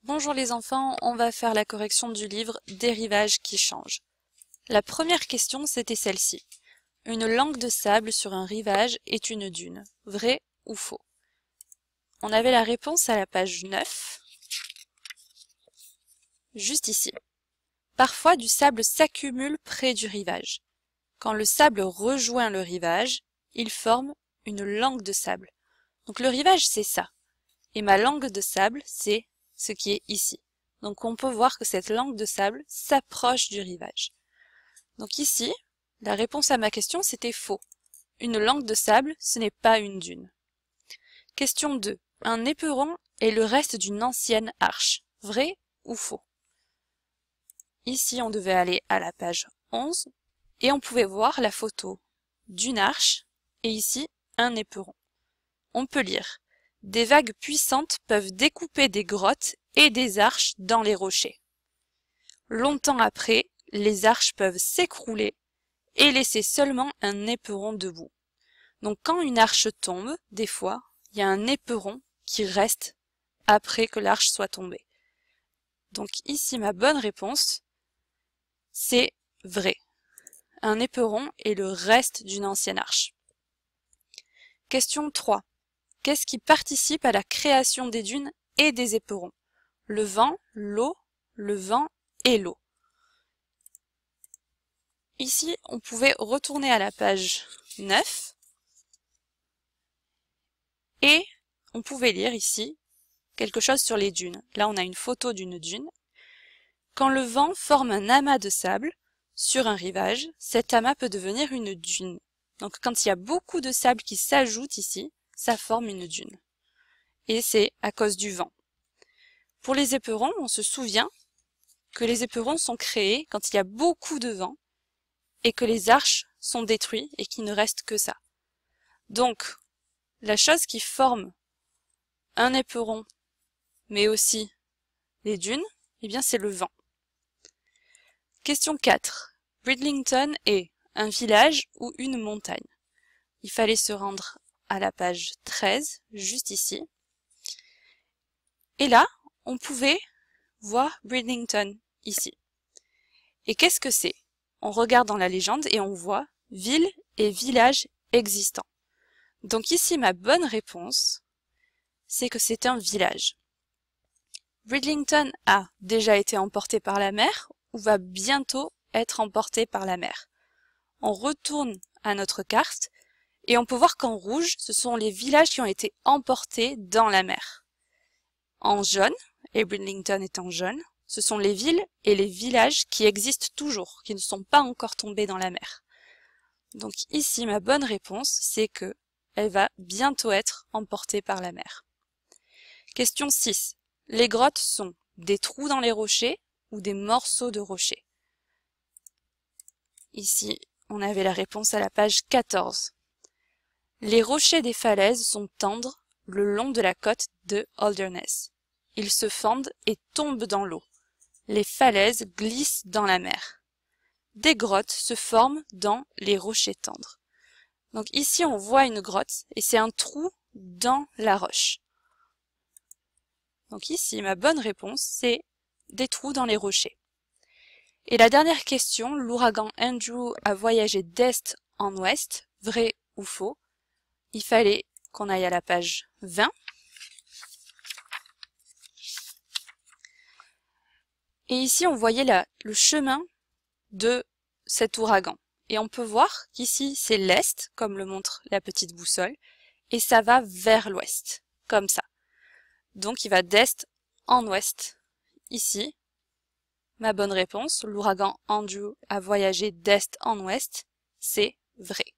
Bonjour les enfants, on va faire la correction du livre Des rivages qui changent. La première question, c'était celle-ci. Une langue de sable sur un rivage est une dune. Vrai ou faux? On avait la réponse à la page 9, juste ici. Parfois, du sable s'accumule près du rivage. Quand le sable rejoint le rivage, il forme une langue de sable. Donc le rivage, c'est ça. Et ma langue de sable, c'est ce qui est ici. Donc on peut voir que cette langue de sable s'approche du rivage. Donc ici, la réponse à ma question, c'était faux. Une langue de sable, ce n'est pas une dune. Question 2. Un éperon est le reste d'une ancienne arche. Vrai ou faux? Ici, on devait aller à la page 11 et on pouvait voir la photo d'une arche et ici, un éperon. On peut lire. Des vagues puissantes peuvent découper des grottes et des arches dans les rochers. Longtemps après, les arches peuvent s'écrouler et laisser seulement un éperon debout. Donc quand une arche tombe, des fois, il y a un éperon qui reste après que l'arche soit tombée. Donc ici, ma bonne réponse, c'est vrai. Un éperon est le reste d'une ancienne arche. Question 3. Qu'est-ce qui participe à la création des dunes et des éperons? Le vent et l'eau. Ici, on pouvait retourner à la page 9 et on pouvait lire ici quelque chose sur les dunes. Là, on a une photo d'une dune. Quand le vent forme un amas de sable sur un rivage, cet amas peut devenir une dune. Donc, quand il y a beaucoup de sable qui s'ajoute ici, ça forme une dune. Et c'est à cause du vent. Pour les éperons, on se souvient que les éperons sont créés quand il y a beaucoup de vent et que les arches sont détruites et qu'il ne reste que ça. Donc, la chose qui forme un éperon, mais aussi les dunes, eh bien c'est le vent. Question 4. Bridlington est un village ou une montagne? Il fallait se rendre à la page 13, juste ici. Et là, on pouvait voir Bridlington ici. Et qu'est-ce que c'est? On regarde dans la légende et on voit ville et village existants. Donc ici, ma bonne réponse, c'est que c'est un village. Bridlington a déjà été emporté par la mer ou va bientôt être emporté par la mer. On retourne à notre carte et on peut voir qu'en rouge, ce sont les villages qui ont été emportés dans la mer. En jaune, et Bridlington est en jaune, ce sont les villes et les villages qui existent toujours, qui ne sont pas encore tombés dans la mer. Donc ici, ma bonne réponse, c'est que elle va bientôt être emportée par la mer. Question 6. Les grottes sont des trous dans les rochers ou des morceaux de rochers? Ici, on avait la réponse à la page 14. Les rochers des falaises sont tendres le long de la côte de Holderness. Ils se fendent et tombent dans l'eau. Les falaises glissent dans la mer. Des grottes se forment dans les rochers tendres. Donc ici, on voit une grotte et c'est un trou dans la roche. Donc ici, ma bonne réponse, c'est des trous dans les rochers. Et la dernière question, l'ouragan Andrew a voyagé d'est en ouest, vrai ou faux? Il fallait qu'on aille à la page 20. Et ici, on voyait le chemin de cet ouragan. Et on peut voir qu'ici, c'est l'est, comme le montre la petite boussole, et ça va vers l'ouest, comme ça. Donc, il va d'est en ouest. Ici, ma bonne réponse, l'ouragan Andrew a voyagé d'est en ouest, c'est vrai.